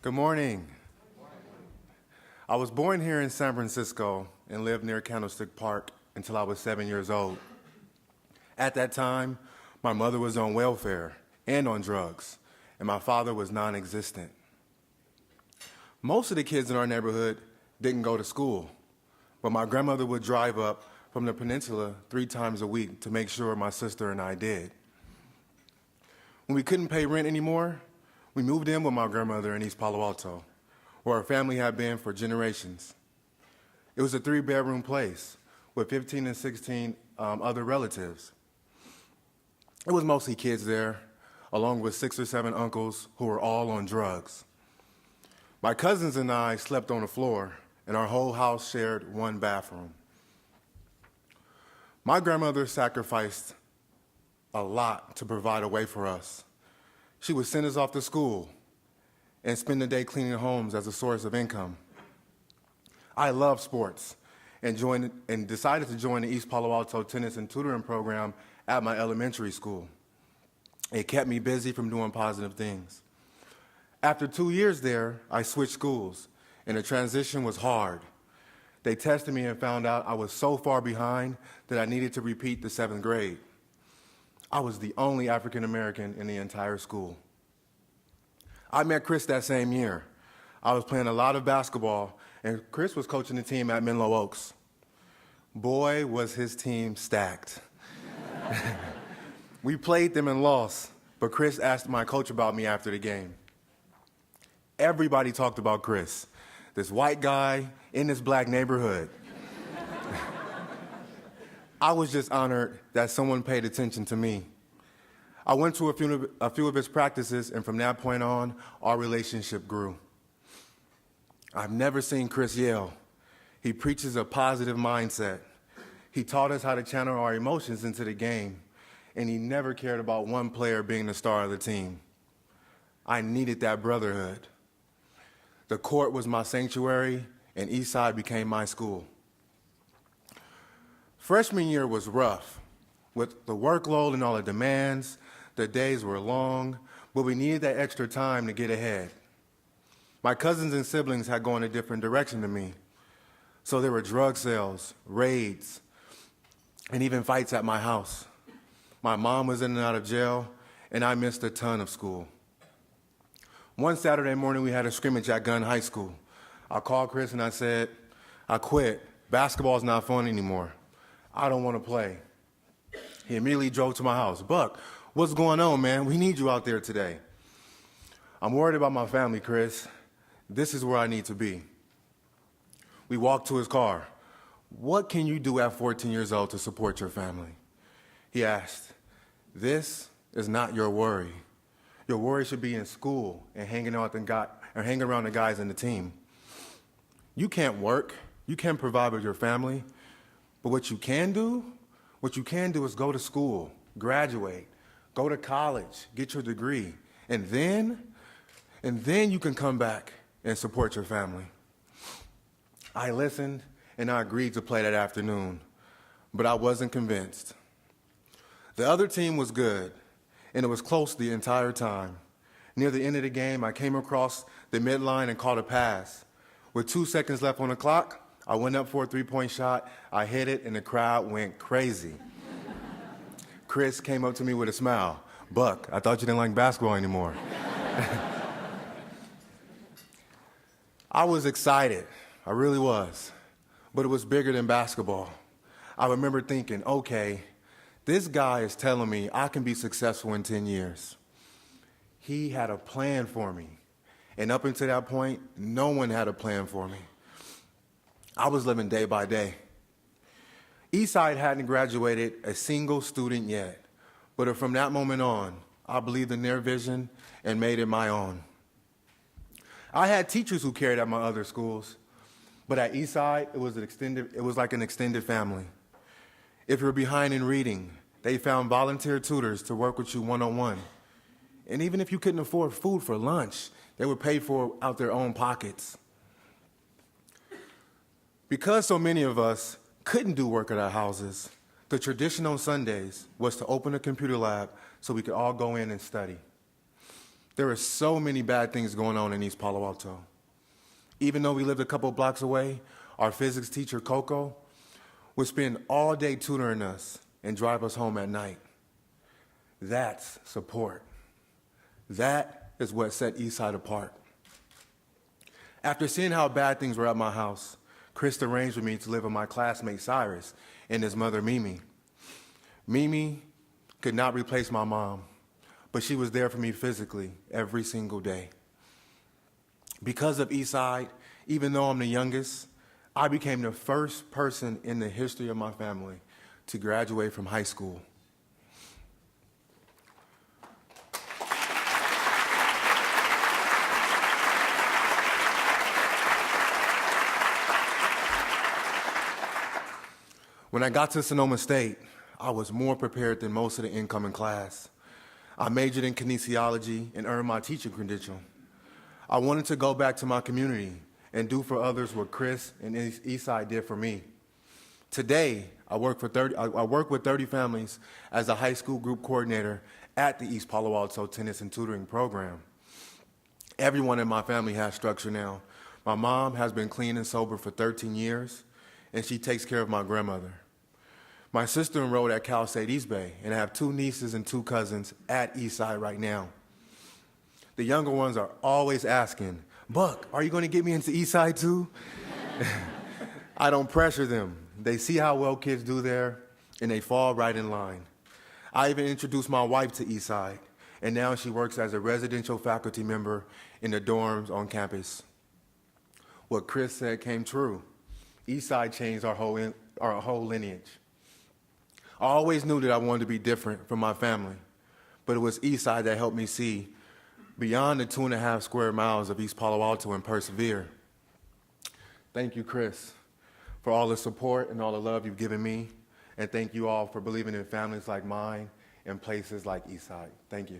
Good morning. I was born here in San Francisco and lived near Candlestick Park until I was 7 years old. At that time, my mother was on welfare and on drugs, and my father was non-existent. Most of the kids in our neighborhood didn't go to school, but my grandmother would drive up from the peninsula 3 times a week to make sure my sister and I did. When we couldn't pay rent anymore, we moved in with my grandmother in East Palo Alto, where our family had been for generations. It was a 3-bedroom place with 15 and 16 other relatives. It was mostly kids there, along with 6 or 7 uncles who were all on drugs. My cousins and I slept on the floor, and our whole house shared one bathroom. My grandmother sacrificed a lot to provide a way for us. She would send us off to school and spend the day cleaning homes as a source of income. I loved sports and decided to join the East Palo Alto tennis and tutoring program at my elementary school. It kept me busy from doing positive things. After 2 years there, I switched schools, and the transition was hard. They tested me and found out I was so far behind that I needed to repeat the 7th grade. I was the only African American in the entire school. I met Chris that same year. I was playing a lot of basketball, and Chris was coaching the team at Menlo Oaks. Boy, was his team stacked. We played them and lost, but Chris asked my coach about me after the game. Everybody talked about Chris, this white guy in this black neighborhood. I was just honored that someone paid attention to me. I went to a few of his practices, and from that point on, our relationship grew. I've never seen Chris yell. He preaches a positive mindset. He taught us how to channel our emotions into the game, and he never cared about one player being the star of the team. I needed that brotherhood. The court was my sanctuary, and Eastside became my school. Freshman year was rough. With the workload and all the demands, the days were long, but we needed that extra time to get ahead. My cousins and siblings had gone a different direction than me, so there were drug sales, raids, and even fights at my house. My mom was in and out of jail, and I missed a ton of school. One Saturday morning, we had a scrimmage at Gunn High School. I called Chris and I said, I quit. Basketball's not fun anymore. I don't want to play. He immediately drove to my house. Buck, what's going on, man? We need you out there today. I'm worried about my family, Chris. This is where I need to be. We walked to his car. What can you do at 14 years old to support your family? He asked, this is not your worry. Your worry should be in school and hanging around the guys in the team. You can't work. You can't provide with your family. But what you can do is go to school, graduate, go to college, get your degree, and then you can come back and support your family. I listened and I agreed to play that afternoon, but I wasn't convinced. The other team was good, and it was close the entire time. Near the end of the game, I came across the midline and caught a pass. With 2 seconds left on the clock, I went up for a 3-point shot, I hit it, and the crowd went crazy. Chris came up to me with a smile. Buck, I thought you didn't like basketball anymore. I was excited, I really was, but it was bigger than basketball. I remember thinking, okay, this guy is telling me I can be successful in 10 years. He had a plan for me, and up until that point, no one had a plan for me. I was living day by day. Eastside hadn't graduated a single student yet, but from that moment on, I believed in their vision and made it my own. I had teachers who cared at my other schools, but at Eastside, it was like an extended family. If you were behind in reading, they found volunteer tutors to work with you one-on-one. And even if you couldn't afford food for lunch, they would pay for it out their own pockets. Because so many of us couldn't do work at our houses, the tradition on Sundays was to open a computer lab so we could all go in and study. There are so many bad things going on in East Palo Alto. Even though we lived a couple blocks away, our physics teacher, Coco, would spend all day tutoring us and drive us home at night. That's support. That is what set Eastside apart. After seeing how bad things were at my house, Chris arranged with me to live with my classmate Cyrus and his mother Mimi. Mimi could not replace my mom, but she was there for me physically every single day. Because of Eastside, even though I'm the youngest, I became the first person in the history of my family to graduate from high school. When I got to Sonoma State, I was more prepared than most of the incoming class. I majored in kinesiology and earned my teaching credential. I wanted to go back to my community and do for others what Chris and Eastside did for me. Today, I work with 30 families as a high school group coordinator at the East Palo Alto Tennis and Tutoring Program. Everyone in my family has structure now. My mom has been clean and sober for 13 years, and she takes care of my grandmother. My sister enrolled at Cal State East Bay, and I have 2 nieces and 2 cousins at Eastside right now. The younger ones are always asking, Buck, are you going to get me into Eastside too? I don't pressure them. They see how well kids do there, and they fall right in line. I even introduced my wife to Eastside, and now she works as a residential faculty member in the dorms on campus. What Chris said came true. Eastside changed our whole lineage. I always knew that I wanted to be different from my family, but it was Eastside that helped me see beyond the 2.5 square miles of East Palo Alto and persevere. Thank you, Chris, for all the support and all the love you've given me, and thank you all for believing in families like mine and places like Eastside. Thank you.